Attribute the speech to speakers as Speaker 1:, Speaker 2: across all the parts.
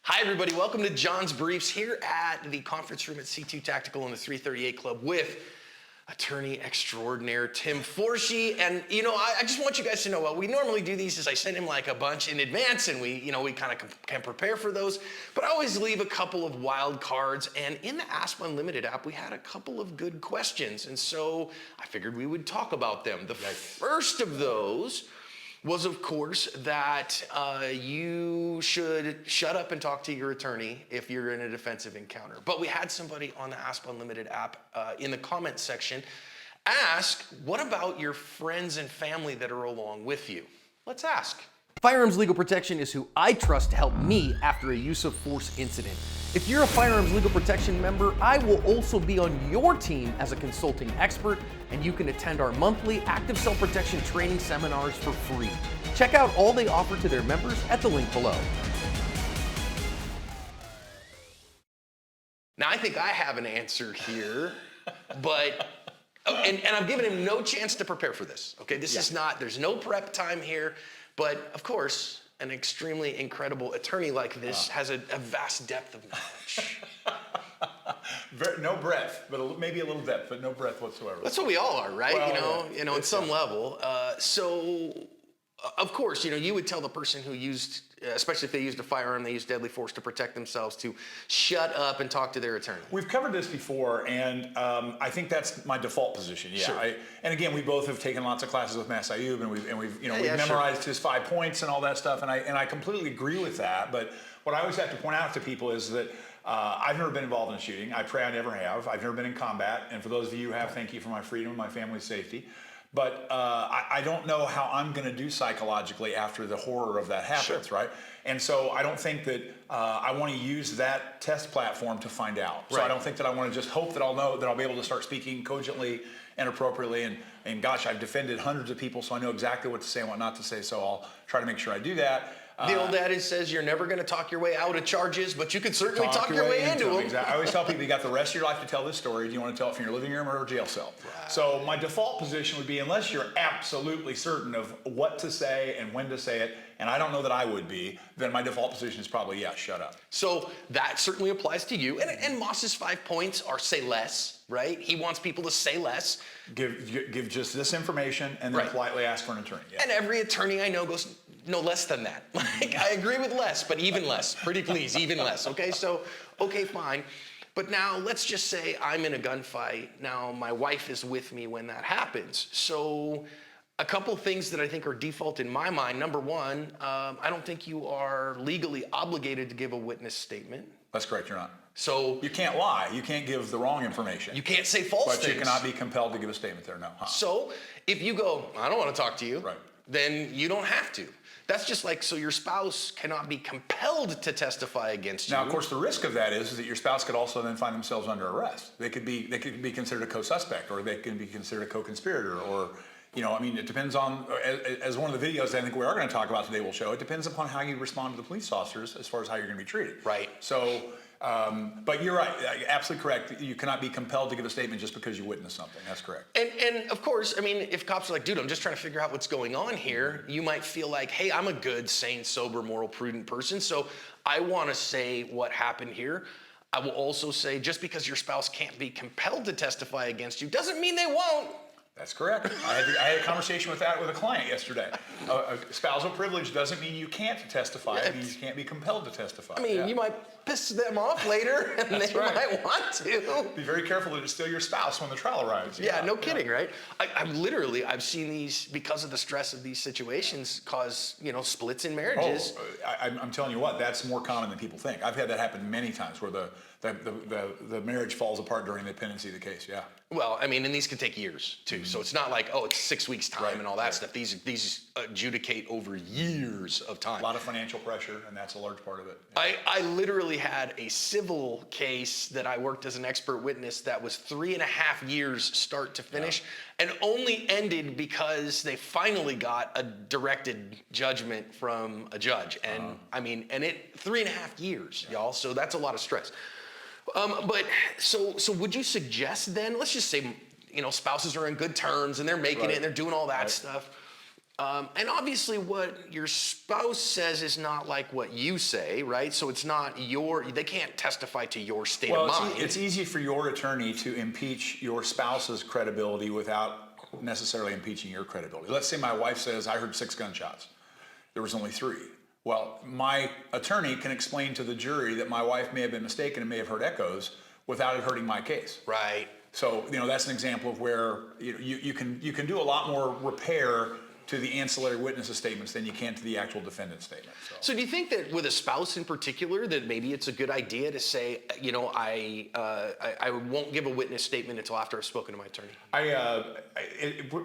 Speaker 1: Hi, everybody. Welcome to John's Briefs here at the conference room at C2 Tactical in the 338 Club with attorney extraordinaire Tim Forshee. And, I just want you guys to know what we normally do these is I send him like a bunch in advance and we kind of can prepare for those. But I always leave a couple of wild cards. And in the Ask Unlimited app, we had a couple of good questions. And so I figured we would talk about them. The first of those was, of course, that you should shut up and talk to your attorney if you're in a defensive encounter. But we had somebody on the Ask Unlimited app in the comments section ask, what about your friends and family that are along with you? Let's ask.
Speaker 2: Firearms Legal Protection is who I trust to help me after a use of force incident. If you're a Firearms Legal Protection member, I will also be on your team as a consulting expert, and you can attend our monthly active self-protection training seminars for free. Check out all they offer to their members at the link below.
Speaker 1: Now, I think I have an answer here, but, and I've given him no chance to prepare for this, okay? This is not, there's no prep time here, but of course, an extremely incredible attorney like this has a vast depth of knowledge.
Speaker 3: No breadth, but maybe a little depth, but no breadth whatsoever.
Speaker 1: That's what we all are, right?
Speaker 3: Well,
Speaker 1: on some level. So, of course, you would tell the person who used, especially if they used a firearm, they used deadly force to protect themselves, to shut up and talk to their attorney.
Speaker 3: We've covered this before, and I think that's my default position. Yeah.
Speaker 1: Sure.
Speaker 3: And again, we both have taken lots of classes with Mass Ayub, and we've memorized his 5 points and all that stuff, and I completely agree with that. But what I always have to point out to people is that I've never been involved in a shooting. I pray I never have. I've never been in combat, and for those of you who have, thank you for my freedom and my family's safety. But I don't know how I'm going to do psychologically after the horror of that happens, right? And so I don't think that I want to use that test platform to find out. So I don't think that I want to just hope that I'll know that I'll be able to start speaking cogently and appropriately. And gosh, I've defended hundreds of people, so I know exactly what to say and what not to say. So I'll try to make sure I do that.
Speaker 1: The old adage says you're never going to talk your way out of charges, but you can certainly talk your way into them.
Speaker 3: Exactly. I always tell people you got the rest of your life to tell this story. Do you want to tell it from your living room or jail cell? Right. So my default position would be, unless you're absolutely certain of what to say and when to say it, and I don't know that I would be, then my default position is probably, shut up.
Speaker 1: So that certainly applies to you. And Moss's 5 points are say less, right? He wants people to say less.
Speaker 3: Give just this information and then politely ask for an attorney. Yeah.
Speaker 1: And every attorney I know goes, no less than that. Like, I agree with less, but even less. Pretty please, even less. Okay, so, okay, fine. But now let's just say I'm in a gunfight. Now my wife is with me when that happens. So a couple things that I think are default in my mind. Number one, I don't think you are legally obligated to give a witness statement.
Speaker 3: That's correct, you're not.
Speaker 1: So
Speaker 3: you can't lie. You can't give the wrong information.
Speaker 1: You can't say false things.
Speaker 3: But you cannot be compelled to give a statement there, no.
Speaker 1: So if you go, I don't want to talk to you, then you don't have to. That's just like, so your spouse cannot be compelled to testify against you.
Speaker 3: Now, of course, the risk of that is that your spouse could also then find themselves under arrest. They could be considered a co-suspect, or they can be considered a co-conspirator, or, it depends on, as one of the videos I think we are going to talk about today will show, it depends upon how you respond to the police officers as far as how you're going to be treated.
Speaker 1: Right.
Speaker 3: So, but you're right, absolutely correct. You cannot be compelled to give a statement just because you witnessed something. That's correct.
Speaker 1: And of course, if cops are like, dude, I'm just trying to figure out what's going on here, you might feel like, hey, I'm a good, sane, sober, moral, prudent person, so I want to say what happened here. I will also say, just because your spouse can't be compelled to testify against you doesn't mean they won't.
Speaker 3: That's correct. I had a conversation with that with a client yesterday. Spousal privilege doesn't mean you can't testify. It means you can't be compelled to testify.
Speaker 1: You might piss them off later, and they might want to.
Speaker 3: Be very careful that it's still your spouse when the trial arrives.
Speaker 1: Yeah, no kidding, right? I've seen these, because of the stress of these situations, cause splits in marriages.
Speaker 3: I'm telling you what, that's more common than people think. I've had that happen many times, where the marriage falls apart during the pendency of the case. Yeah.
Speaker 1: Well, and these can take years too. So it's not like, it's 6 weeks time and all that stuff. These adjudicate over years of time.
Speaker 3: A lot of financial pressure, and that's a large part of it.
Speaker 1: Yeah. I literally had a civil case that I worked as an expert witness that was 3.5 years start to finish, and only ended because they finally got a directed judgment from a judge. And and it 3.5 years, y'all. So that's a lot of stress. But so would you suggest then, let's just say, spouses are in good terms and they're making it and they're doing all that stuff. And obviously what your spouse says is not like what you say, right? So it's not they can't testify to your state of mind.
Speaker 3: It's easy for your attorney to impeach your spouse's credibility without necessarily impeaching your credibility. Let's say my wife says, I heard 6 gunshots. There was only 3. Well, my attorney can explain to the jury that my wife may have been mistaken and may have heard echoes without it hurting my case.
Speaker 1: Right.
Speaker 3: So, that's an example of where you can do a lot more repair to the ancillary witnesses statements than you can to the actual defendant statement.
Speaker 1: So do you think that with a spouse in particular that maybe it's a good idea to say, I won't give a witness statement until after I've spoken to my attorney?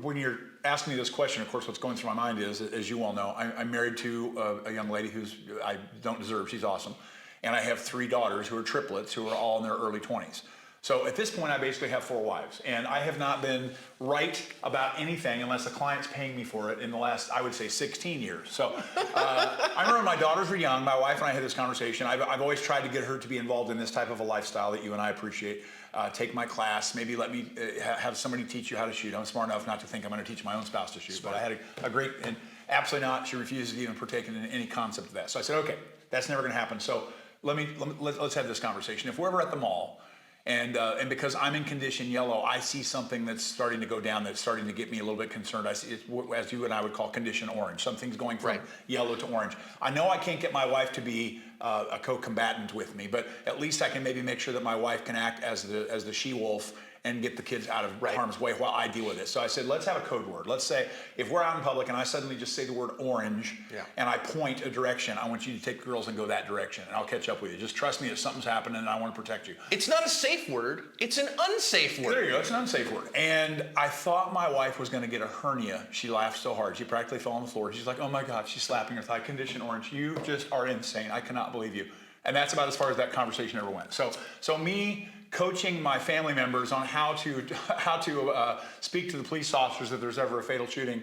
Speaker 3: When you're asking me this question, of course, what's going through my mind is, as you all know, I'm married to a young lady who's I don't deserve. She's awesome. And I have 3 daughters who are triplets who are all in their early 20s. So at this point, I basically have 4 wives, and I have not been right about anything unless the client's paying me for it in the last, I would say, 16 years. So I remember when my daughters were young, my wife and I had this conversation. I've always tried to get her to be involved in this type of a lifestyle that you and I appreciate. Take my class, maybe let me have somebody teach you how to shoot. I'm smart enough not to think I'm going to teach my own spouse to shoot, but I had a great, and absolutely not, she refuses to even partake in any concept of that. So I said, okay, that's never going to happen. So let's have this conversation. If we're ever at the mall, and because I'm in condition yellow, I see something that's starting to go down, that's starting to get me a little bit concerned. I see it, as you and I would call condition orange. Something's going from yellow to orange. I know I can't get my wife to be a co-combatant with me, but at least I can maybe make sure that my wife can act as the she-wolf and get the kids out of harm's way while I deal with this. So I said, let's have a code word. Let's say, if we're out in public and I suddenly just say the word orange and I point a direction, I want you to take girls and go that direction, and I'll catch up with you. Just trust me if something's happening and I want to protect you.
Speaker 1: It's not a safe word, it's an unsafe word.
Speaker 3: There you go, it's an unsafe word. And I thought my wife was gonna get a hernia. She laughed so hard, she practically fell on the floor. She's like, oh my God, she's slapping her thigh, condition orange. You just are insane, I cannot believe you. And that's about as far as that conversation ever went. So me coaching my family members on how to speak to the police officers if there's ever a fatal shooting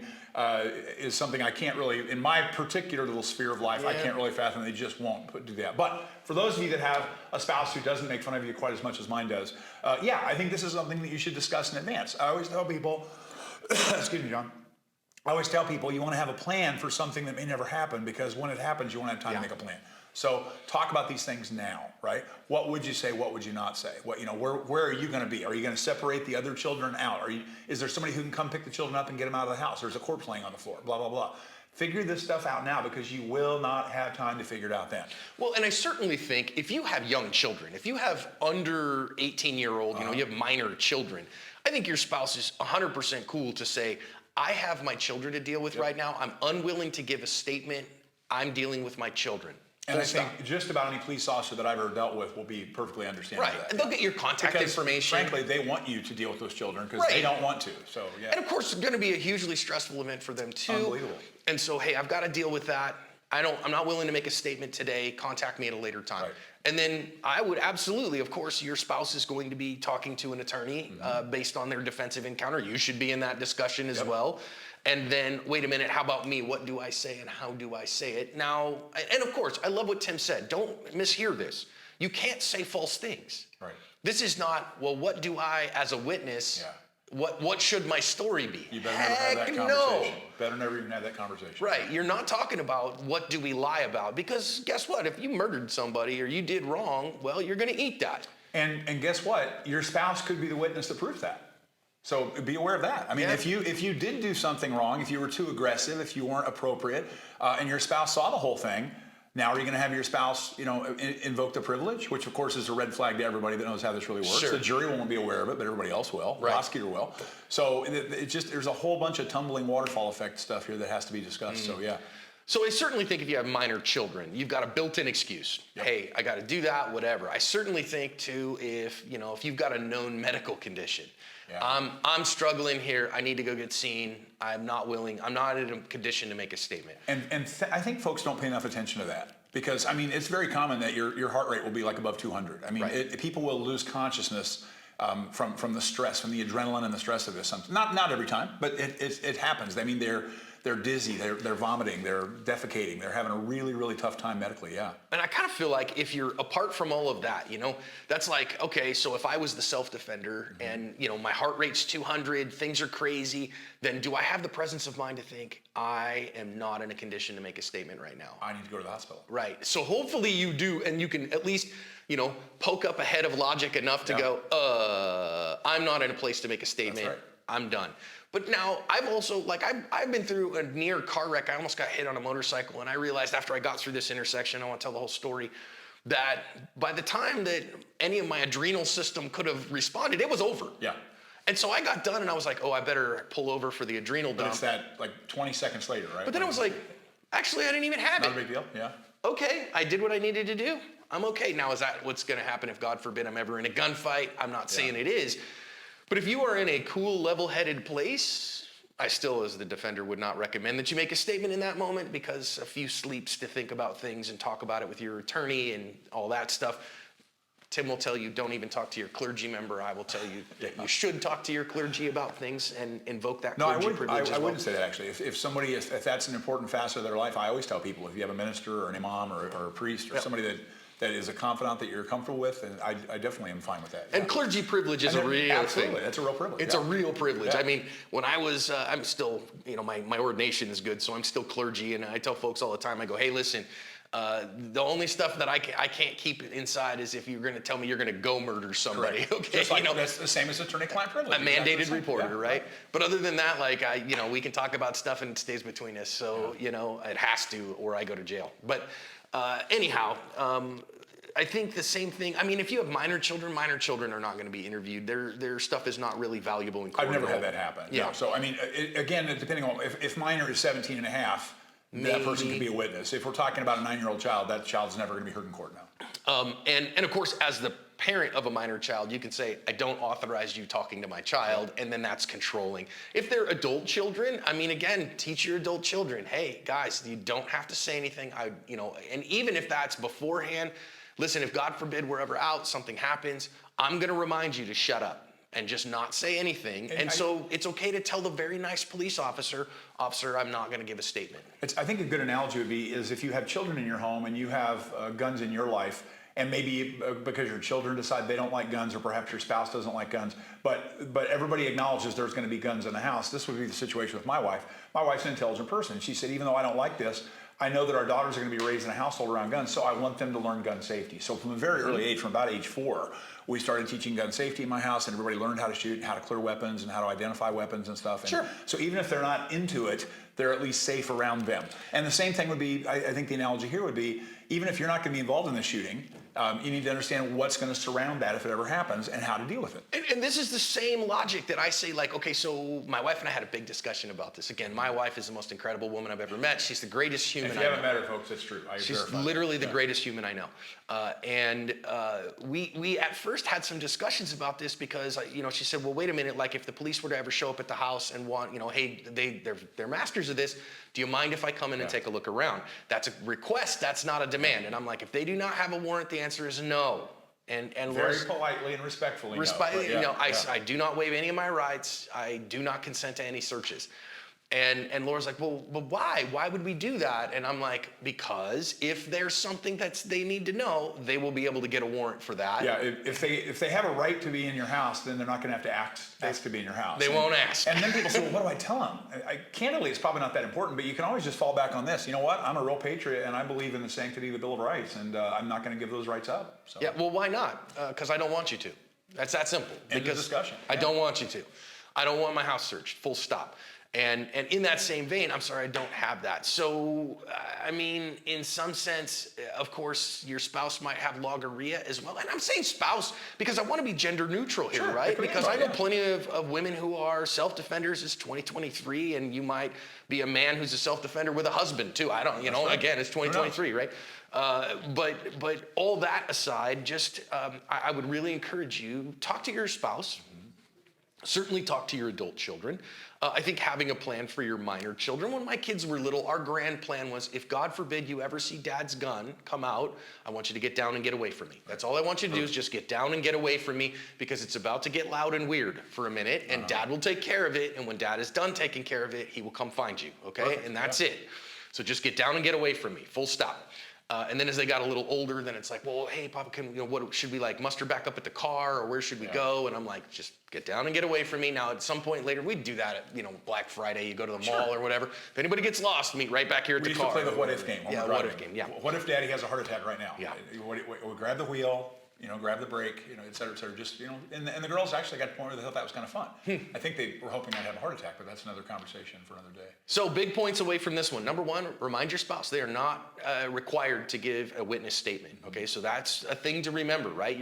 Speaker 3: is something I can't really, in my particular little sphere of life, I can't really fathom. They just won't do that. But for those of you that have a spouse who doesn't make fun of you quite as much as mine does, I think this is something that you should discuss in advance. I always tell people, excuse me, John. I always tell people you want to have a plan for something that may never happen, because when it happens, you won't have time to make a plan. So talk about these things now, right? What would you say? What would you not say? Where are you going to be? Are you going to separate the other children out? Is there somebody who can come pick the children up and get them out of the house? There's a corpse laying on the floor, blah, blah, blah. Figure this stuff out now, because you will not have time to figure it out then.
Speaker 1: Well, and I certainly think if you have young children, if you have under 18-year-old, you have minor children, I think your spouse is 100% cool to say, I have my children to deal with right now. I'm unwilling to give a statement. I'm dealing with my children.
Speaker 3: And I think just about any police officer that I've ever dealt with will be perfectly understanding of that.
Speaker 1: And they'll get your contact information.
Speaker 3: Frankly, they want you to deal with those children because they don't want to. So, yeah.
Speaker 1: And of course, it's going to be a hugely stressful event for them too.
Speaker 3: Unbelievable.
Speaker 1: And so, hey, I've got to deal with that. I'm not willing to make a statement today. Contact me at a later time. Right. And then I would absolutely, of course, your spouse is going to be talking to an attorney based on their defensive encounter. You should be in that discussion as well. And then, wait a minute, how about me? What do I say and how do I say it? Now, and of course, I love what Tim said. Don't mishear this. You can't say false things.
Speaker 3: Right.
Speaker 1: This is not, well, what do I, as a witness, what should my story be?
Speaker 3: You better never have that conversation.
Speaker 1: No.
Speaker 3: Better never even have that conversation.
Speaker 1: Right. You're not talking about what do we lie about, because guess what? If you murdered somebody or you did wrong, well, you're going to eat that.
Speaker 3: And guess what? Your spouse could be the witness that proves that. So be aware of that. I mean, if you did do something wrong, if you were too aggressive, if you weren't appropriate, and your spouse saw the whole thing, now are you going to have your spouse, invoke the privilege, which of course is a red flag to everybody that knows how this really works.
Speaker 1: Sure.
Speaker 3: The jury won't be aware of it, but everybody else will. The prosecutor will. So there's a whole bunch of tumbling waterfall effect stuff here that has to be discussed. So yeah.
Speaker 1: So I certainly think if you have minor children, you've got a built-in excuse. Hey, I got to do that, whatever. I certainly think too, if you've got a known medical condition, I'm struggling here. I need to go get seen. I'm not in a condition to make a statement.
Speaker 3: And I think folks don't pay enough attention to that, because I mean, it's very common that your heart rate will be like above 200. I mean, people will lose consciousness from the stress, from the adrenaline and the stress of this. Not every time, but it happens. I mean, they're dizzy, they're vomiting, they're defecating, they're having a really, really tough time medically, yeah.
Speaker 1: And I kind of feel like if you're apart from all of that, that's like, okay, so if I was the self-defender and, my heart rate's 200, things are crazy, then do I have the presence of mind to think, I am not in a condition to make a statement right now?
Speaker 3: I need to go to the hospital.
Speaker 1: Right. So hopefully you do, and you can at least, poke up a head of logic enough to go, I'm not in a place to make a statement.
Speaker 3: That's right.
Speaker 1: I'm done. But now I've also, I've been through a near car wreck. I almost got hit on a motorcycle, and I realized after I got through this intersection, I want to tell the whole story, that by the time that any of my adrenal system could have responded, it was over.
Speaker 3: Yeah.
Speaker 1: And so I got done, and I was like, I better pull over for the adrenal dump.
Speaker 3: But it's that 20 seconds later, right?
Speaker 1: But then I was like, actually, I didn't even have it.
Speaker 3: Not a big deal, yeah.
Speaker 1: Okay, I did what I needed to do. I'm okay. Now, is that what's going to happen if, God forbid, I'm ever in a gunfight? I'm not saying it is. But if you are in a cool, level-headed place, I still, as the defender, would not recommend that you make a statement in that moment, because a few sleeps to think about things and talk about it with your attorney and all that stuff. Tim will tell you, don't even talk to your clergy member. I will tell you that you should talk to your clergy about things and invoke that clergy privilege as well.
Speaker 3: I wouldn't say that, actually. If that's an important facet of their life, I always tell people, if you have a minister or an imam or a priest or somebody that is a confidant that you're comfortable with, and I definitely am fine with that.
Speaker 1: And clergy privilege is a real thing.
Speaker 3: Absolutely, that's a real privilege.
Speaker 1: It's a real privilege. I mean, when I was, I'm still, my ordination is good, so I'm still clergy, and I tell folks all the time, I go, hey, listen, the only stuff that I can't keep inside is if you're going to tell me you're going to go murder somebody.
Speaker 3: Correct.
Speaker 1: Okay,
Speaker 3: Just like that's the same as attorney-client privilege.
Speaker 1: A mandated reporter, right? But other than that, we can talk about stuff and it stays between us. So it has to, or I go to jail. But anyhow, I think the same thing. I mean, if you have minor children are not going to be interviewed. Their stuff is not really valuable in court.
Speaker 3: I've never had that happen.
Speaker 1: Yeah.
Speaker 3: No. So I mean, again, depending on if minor is 17 and a half. That person can be a witness. If we're talking about a 9-year-old child, that child's never going to be heard in court now.
Speaker 1: And of course, as the parent of a minor child, you can say, I don't authorize you talking to my child, and then that's controlling. If they're adult children, I mean, again, teach your adult children, hey, guys, you don't have to say anything. And even if that's beforehand, listen, if God forbid we're ever out, something happens, I'm going to remind you to shut up and just not say anything. And so it's okay to tell the very nice police officer, I'm not going to give a statement.
Speaker 3: I think a good analogy would be is if you have children in your home and you have guns in your life, and maybe because your children decide they don't like guns, or perhaps your spouse doesn't like guns, but everybody acknowledges there's going to be guns in the house. This would be the situation with my wife. My wife's an intelligent person. She said, even though I don't like this, I know that our daughters are going to be raised in a household around guns, so I want them to learn gun safety. So from a very early age, from about age 4, we started teaching gun safety in my house, and everybody learned how to shoot, how to clear weapons, and how to identify weapons and stuff. And
Speaker 1: sure.
Speaker 3: So even if they're not into it, they're at least safe around them. And the same thing would be, I think the analogy here would be, even if you're not going to be involved in the shooting, you need to understand what's going to surround that if it ever happens and how to deal with it.
Speaker 1: And this is the same logic that I say, okay, so my wife and I had a big discussion about this. Again, my wife is the most incredible woman I've ever met. She's the greatest human I know.
Speaker 3: If you haven't met her, folks, it's true.
Speaker 1: She's literally the greatest human I know. We at first had some discussions about this because, she said, well, wait a minute, if the police were to ever show up at the house and want, hey, they're masters of this, do you mind if I come in and take a look around? That's a request, that's not a demand. And I'm like, if they do not have a warrant, the answer is no. And
Speaker 3: very politely and respectfully.
Speaker 1: I do not waive any of my rights. I do not consent to any searches. And Laura's like, well, but why? Why would we do that? And I'm like, because if there's something that they need to know, they will be able to get a warrant for that.
Speaker 3: Yeah, if they have a right to be in your house, then they're not going to have to ask to be in your house.
Speaker 1: They won't ask.
Speaker 3: And then people say, well, what do I tell them? Candidly, it's probably not that important, but you can always just fall back on this. You know what? I'm a real patriot, and I believe in the sanctity of the Bill of Rights, and I'm not going to give those rights up. So.
Speaker 1: Yeah, well, why not? Because I don't want you to. That's that simple.
Speaker 3: End of discussion.
Speaker 1: I don't want you to. I don't want my house searched, full stop. And in that same vein, I'm sorry, I don't have that. So, I mean, in some sense, of course, your spouse might have logorrhea as well. And I'm saying spouse because I want to be gender neutral here,
Speaker 3: sure,
Speaker 1: right? Because I know plenty of women who are self-defenders. It's 2023, and you might be a man who's a self-defender with a husband, too. I don't, right. Again, it's 2023, right? But all that aside, just I would really encourage you, talk to your spouse. Certainly talk to your adult children. I think having a plan for your minor children. When my kids were little, our grand plan was, if God forbid you ever see dad's gun come out, I want you to get down and get away from me. That's all I want you to do, is just get down and get away from me, because it's about to get loud and weird for a minute, and dad will take care of it, and when dad is done taking care of it, he will come find you, okay?
Speaker 3: Perfect.
Speaker 1: And that's it. So just get down and get away from me, full stop. And then as they got a little older, then it's like, well, hey, Papa, what should we like muster back up at the car, or where should we go? And I'm like, just get down and get away from me. Now, at some point later, we'd do that at, Black Friday, you go to the mall or whatever. If anybody gets lost, meet right back here at the car.
Speaker 3: We used to play the what if game.
Speaker 1: Yeah, what if game, yeah.
Speaker 3: What if daddy has a heart attack right now?
Speaker 1: Yeah.
Speaker 3: We grab the wheel, grab the brake, et cetera, just, and the girls actually got to the point where they thought that was kind of fun. I think they were hoping I'd have a heart attack, but that's another conversation for another day.
Speaker 1: So big points away from this one. Number one, remind your spouse they are not required to give a witness statement. Okay, so that's a thing to remember, right?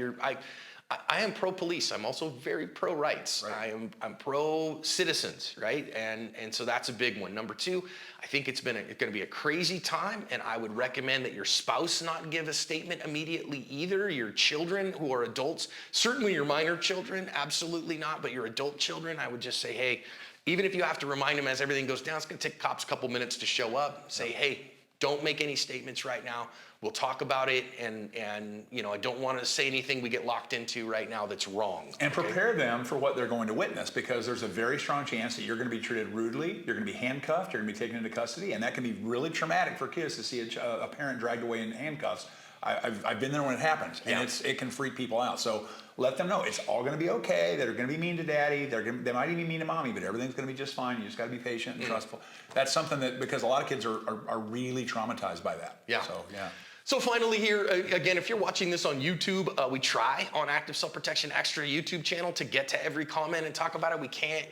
Speaker 1: I am pro-police. I'm also very pro-rights.
Speaker 3: Right.
Speaker 1: I'm pro-citizens, right? And so that's a big one. Number two, I think it's going to be a crazy time, and I would recommend that your spouse not give a statement immediately either. Your children who are adults, certainly your minor children, absolutely not, but your adult children, I would just say, hey, even if you have to remind them as everything goes down, it's going to take cops a couple minutes to show up. Say, hey, don't make any statements right now. We'll talk about it, and I don't want to say anything we get locked into right now that's wrong.
Speaker 3: And prepare them for what they're going to witness, because there's a very strong chance that you're going to be treated rudely, you're going to be handcuffed, you're going to be taken into custody, and that can be really traumatic for kids to see a parent dragged away in handcuffs. I've been there when it happens, and it can freak people out. So let them know it's all going to be okay. They're going to be mean to daddy. They might even be mean to mommy, but everything's going to be just fine. You just got to be patient and trustful. That's something that, because a lot of kids are really traumatized by that.
Speaker 1: Yeah.
Speaker 3: So yeah.
Speaker 1: So finally here, again, if you're watching this on YouTube, we try on Active Self-Protection Extra YouTube channel to get to every comment and talk about it. We can't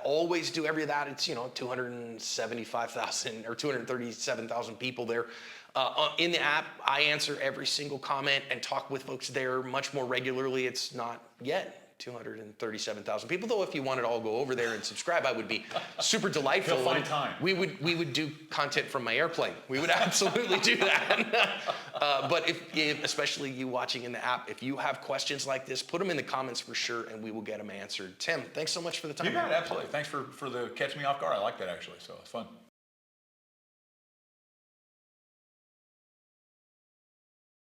Speaker 1: always do every of that. It's, 275,000 or 237,000 people there. In the app, I answer every single comment and talk with folks there much more regularly. It's not yet 237,000 people, though if you want it all, go over there and subscribe. I would be super delightful.
Speaker 3: He'll find time.
Speaker 1: We would do content from my airplane. We would absolutely do that. But if especially you watching in the app, if you have questions like this, put them in the comments for sure, and we will get them answered. Tim, thanks so much for the time.
Speaker 3: You got it, absolutely. Thanks for the catch me off guard. I like that, actually, so it's fun.